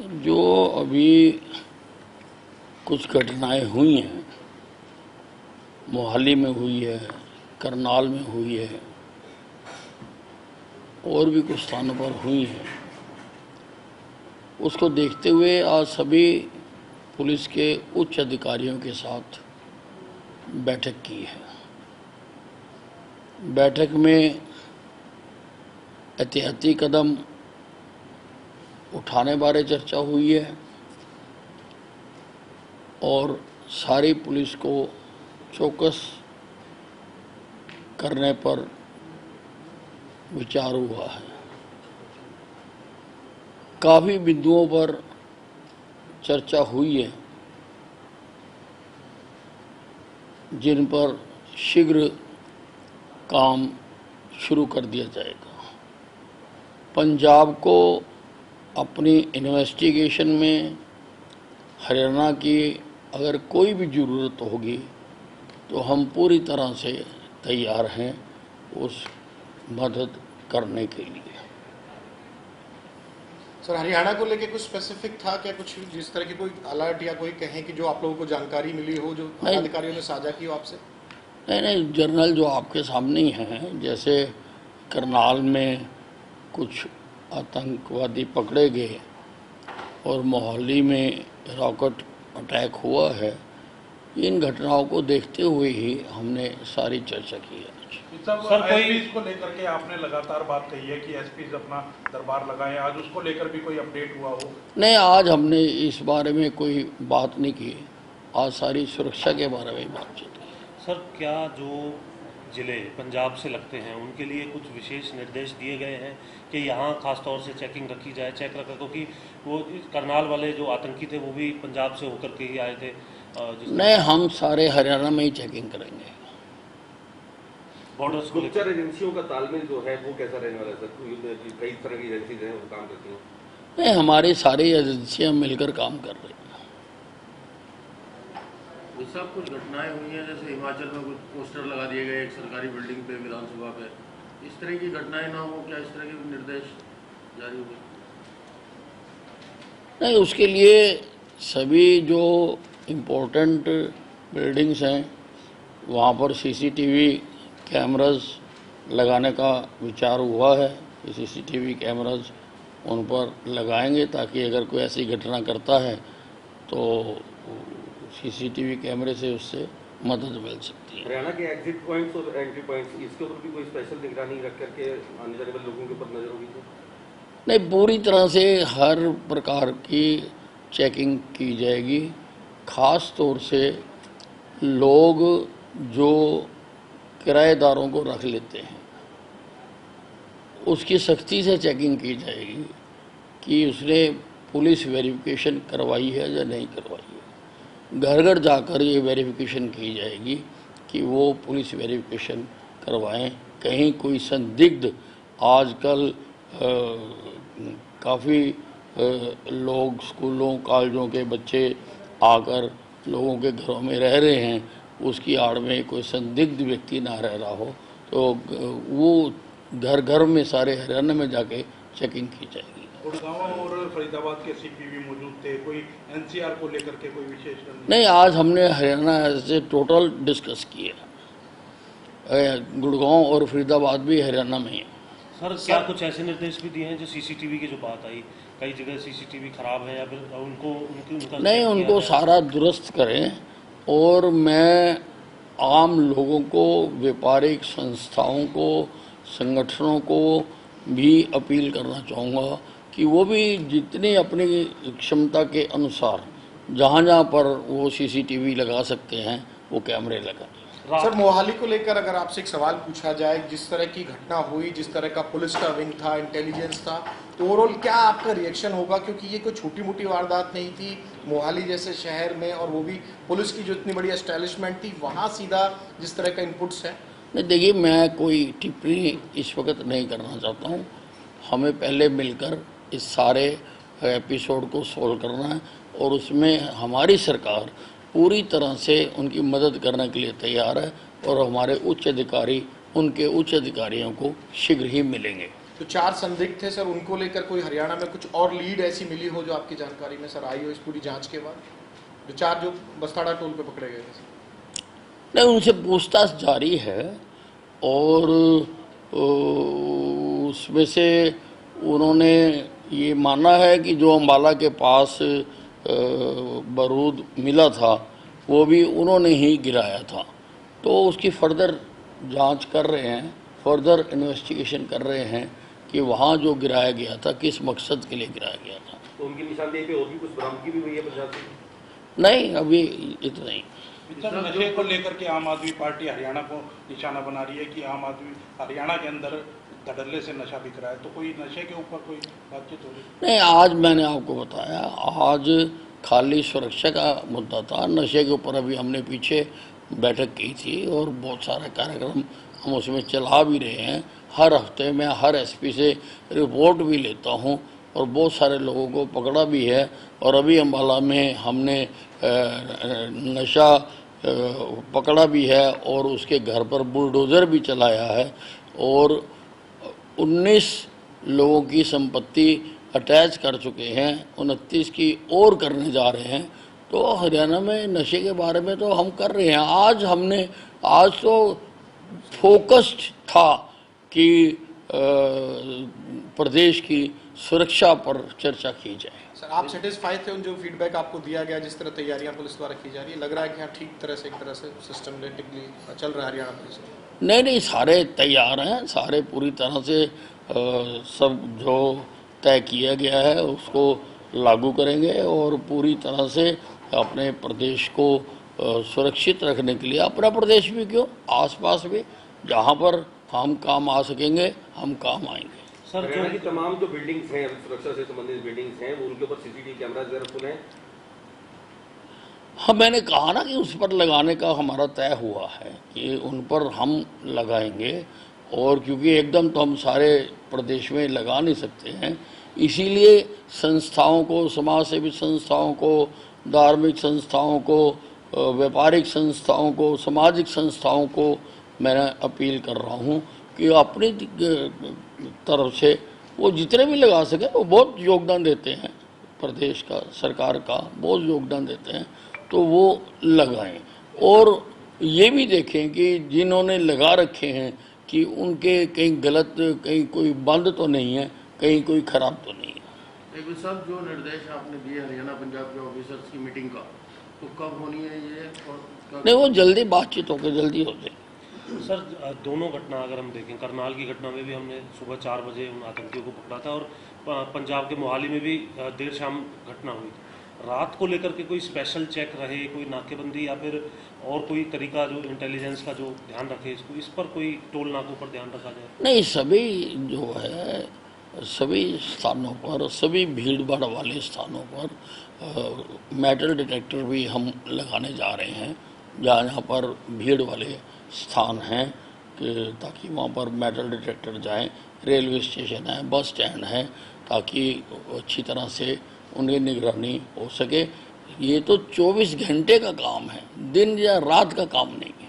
जो अभी कुछ घटनाएं हुई हैं, मोहाली में हुई है, करनाल में हुई है और भी कुछ स्थानों पर हुई हैं, उसको देखते हुए आज सभी पुलिस के उच्च अधिकारियों के साथ बैठक की है। बैठक में एहतियाती कदम उठाने बारे चर्चा हुई है और सारी पुलिस को चौकस करने पर विचार हुआ है। काफ़ी बिंदुओं पर चर्चा हुई है जिन पर शीघ्र काम शुरू कर दिया जाएगा। पंजाब को अपनी इन्वेस्टिगेशन में हरियाणा की अगर कोई भी ज़रूरत होगी तो हम पूरी तरह से तैयार हैं उस मदद करने के लिए। सर, हरियाणा को लेके कुछ स्पेसिफिक था क्या? कुछ जिस तरह की कोई अलर्ट या कोई कहें कि जो आप लोगों को जानकारी मिली हो, जो अधिकारियों ने साझा की हो आपसे? नहीं, जनरल जो आपके सामने ही हैं, जैसे करनाल में कुछ आतंकवादी पकड़े गए और मोहाली में रॉकेट अटैक हुआ है, इन घटनाओं को देखते हुए ही हमने सारी चर्चा की है। सर, कोई इसको लेकर के आपने लगातार बात कही है कि एसपी अपना दरबार लगाएं, आज उसको लेकर भी कोई अपडेट हुआ हो? नहीं, आज हमने इस बारे में कोई बात नहीं की। आज सारी सुरक्षा के बारे में बातचीत की। सर, क्या जो ज़िले पंजाब से लगते हैं उनके लिए कुछ विशेष निर्देश दिए गए हैं कि यहाँ खास तौर से चेकिंग रखी जाए, चेक रखा, क्योंकि वो करनाल वाले जो आतंकी थे वो भी पंजाब से होकर के ही आए थे? नहीं, हम सारे हरियाणा में ही चेकिंग करेंगे। बॉर्डर्स को गुप्तचर एजेंसियों का तालमेल जो है वो कैसा रहने वाला है सर? कई तरह की एजेंसी हैं वो काम करती हैं। नहीं, हमारी सारी एजेंसियां मिलकर काम कर रही हैं। सब कुछ घटनाएं हुई हैं, जैसे हिमाचल में कुछ पोस्टर लगा दिए गए एक सरकारी बिल्डिंग पे, विधानसभा पे, इस तरह की घटनाएं ना हो, क्या इस तरह के निर्देश जारी हुए? नहीं, उसके लिए सभी जो इम्पोर्टेंट बिल्डिंग्स हैं वहाँ पर सीसीटीवी कैमरास लगाने का विचार हुआ है कि सीसीटीवी कैमरास उन पर लगाएंगे ताकि अगर कोई ऐसी घटना करता है तो सीसीटीवी कैमरे से उससे मदद मिल सकती है। हरियाणा के एग्जिट पॉइंट्स और एंट्री पॉइंट्स, इसके ऊपर भी कोई स्पेशल निगरानी रख करके आने जाने वाले लोगों के ऊपर नजर होगी? नहीं, पूरी तरह से हर प्रकार की चेकिंग की जाएगी। ख़ास तौर से लोग जो किराएदारों को रख लेते हैं उसकी सख्ती से चेकिंग की जाएगी कि उसने पुलिस वेरिफिकेशन करवाई है या नहीं करवाई है। घर घर जाकर ये वेरिफिकेशन की जाएगी कि वो पुलिस वेरिफिकेशन करवाएं। कहीं कोई संदिग्ध, आजकल काफ़ी लोग स्कूलों कॉलेजों के बच्चे आकर लोगों के घरों में रह रहे हैं, उसकी आड़ में कोई संदिग्ध व्यक्ति ना रह रहा हो तो वो घर घर में सारे हरियाणा में जाके चेकिंग की जाएगी। गुड़गांव और फरीदाबाद के सीपी भी मौजूद थे, कोई एनसीआर को लेकर के कोई विशेष? नहीं, आज हमने हरियाणा से टोटल डिस्कस किया। गुड़गांव और फरीदाबाद भी हरियाणा में है। सर, क्या कुछ ऐसे निर्देश भी दिए हैं जो सीसीटीवी की जो बात आई, कई जगह सीसीटीवी खराब है या फिर उनका नहीं, उनको सारा दुरुस्त करें। और मैं आम लोगों को, व्यापारिक संस्थाओं को, संगठनों को भी अपील करना चाहूँगा कि वो भी जितनी अपनी क्षमता के अनुसार जहाँ जहाँ पर वो सीसीटीवी लगा सकते हैं वो कैमरे लगाएं। सर, मोहाली को लेकर अगर आपसे एक सवाल पूछा जाए, जिस तरह की घटना हुई, जिस तरह का पुलिस का विंग था, इंटेलिजेंस था, तो ओवरऑल क्या आपका रिएक्शन होगा? क्योंकि ये कोई छोटी मोटी वारदात नहीं थी मोहाली जैसे शहर में, और वो भी पुलिस की जो इतनी बड़ी एस्टैब्लिशमेंट थी वहाँ सीधा जिस तरह का इनपुट्स है। नहीं, देखिए, मैं कोई टिप्पणी इस वक्त नहीं करना चाहता हूँ। हमें पहले मिलकर इस सारे एपिसोड को सोल्व करना है और उसमें हमारी सरकार पूरी तरह से उनकी मदद करने के लिए तैयार है और हमारे उच्च अधिकारी उनके उच्च अधिकारियों को शीघ्र ही मिलेंगे। तो 4 संदिग्ध थे सर, उनको लेकर कोई हरियाणा में कुछ और लीड ऐसी मिली हो जो आपकी जानकारी में सर आई हो इस पूरी जांच के बाद? जो 4 जो बस्ताड़ा टोल पे पकड़े गए थे सर। नहीं, उनसे पूछताछ जारी है और उसमें से उन्होंने ये माना है कि जो अम्बाला के पास बारूद मिला था वो भी उन्होंने ही गिराया था। तो उसकी फर्दर जांच कर रहे हैं, फर्दर इन्वेस्टिगेशन कर रहे हैं कि वहाँ जो गिराया गया था किस मकसद के लिए गिराया गया था। तो उनकी निशानदेही पे और भी कुछ बरामदगी भी हुई है पंजाब से? नहीं, अभी इतना ही। सर, नशे को लेकर के आम आदमी पार्टी हरियाणा को निशाना बना रही है कि आम आदमी हरियाणा के अंदर धड़ल्ले से नशा बिक रहा है, तो कोई नशे के ऊपर कोई बातचीत हो रही है? नहीं, आज मैंने आपको बताया, आज खाली सुरक्षा का मुद्दा था। नशे के ऊपर अभी हमने पीछे बैठक की थी और बहुत सारे कार्यक्रम हम उसमें चला भी रहे हैं। हर हफ्ते मैं हर एसपी से रिपोर्ट भी लेता हूं और बहुत सारे लोगों को पकड़ा भी है। और अभी अम्बाला में हमने नशा पकड़ा भी है और उसके घर पर बुलडोज़र भी चलाया है और 19 लोगों की संपत्ति अटैच कर चुके हैं, 29 की और करने जा रहे हैं। तो हरियाणा में नशे के बारे में तो हम कर रहे हैं। आज तो फोकस्ड था कि प्रदेश की सुरक्षा पर चर्चा की जाए। सर, आप सेटिस्फाई थे उन जो फीडबैक आपको दिया गया, जिस तरह तैयारियां पुलिस द्वारा की जा रही है? लग रहा है कि हाँ ठीक तरह से एक तरह से सिस्टमेटिकली चल रहा है हरियाणा पुलिस में? नहीं, सारे तैयार हैं, सारे पूरी तरह से सब जो तय किया गया है उसको लागू करेंगे और पूरी तरह से अपने प्रदेश को सुरक्षित रखने के लिए, अपना प्रदेश भी क्यों, आसपास भी जहाँ पर हम काम आ सकेंगे हम काम आएंगे। सर, हरियाणा की तमाम जो बिल्डिंग्स हैं, सुरक्षा से संबंधित बिल्डिंग्स हैं, वो उनके ऊपर सीसीटीवी कैमरा वगैरह खुले हैं? हाँ, मैंने कहा ना कि उस पर लगाने का हमारा तय हुआ है कि उन पर हम लगाएंगे। और क्योंकि एकदम तो हम सारे प्रदेश में लगा नहीं सकते हैं, इसीलिए संस्थाओं को, समाज सेवी संस्थाओं को, धार्मिक संस्थाओं को, व्यापारिक संस्थाओं को, सामाजिक संस्थाओं को मैं अपील कर रहा हूँ कि अपनी तरफ से वो जितने भी लगा सके, वो बहुत योगदान देते हैं, प्रदेश का, सरकार का बहुत योगदान देते हैं, तो वो लगाएं। और ये भी देखें कि जिन्होंने लगा रखे हैं कि उनके कहीं गलत, कहीं कोई बंद तो नहीं है, कहीं कोई खराब तो नहीं है। लेकिन सब जो निर्देश आपने दिए हरियाणा पंजाब के ऑफिसर्स की मीटिंग का, तो कब होनी है ये और कब? नहीं, वो जल्दी बातचीत होकर जल्दी हो जाए। सर, दोनों घटना अगर हम देखें, करनाल की घटना में भी हमने सुबह 4 बजे उन आतंकियों को पकड़ा था और पंजाब के मोहाली में भी देर शाम घटना हुई। रात को लेकर के कोई स्पेशल चेक रहे, कोई नाकेबंदी या फिर और कोई तरीका जो इंटेलिजेंस का जो ध्यान रखे, इसको इस पर कोई टोल नाकों पर ध्यान रखा जाए? नहीं, सभी जो है, सभी स्थानों पर, सभी भीड़ भाड़ वाले स्थानों पर मेटल डिटेक्टर भी हम लगाने जा रहे हैं, जहाँ पर भीड़ वाले स्थान हैं, ताकि वहाँ पर मेटल डिटेक्टर जाएं। रेलवे स्टेशन है, बस स्टैंड है, ताकि अच्छी तरह से उनकी निगरानी हो सके। ये तो 24 घंटे का काम है, दिन या रात का काम नहीं है।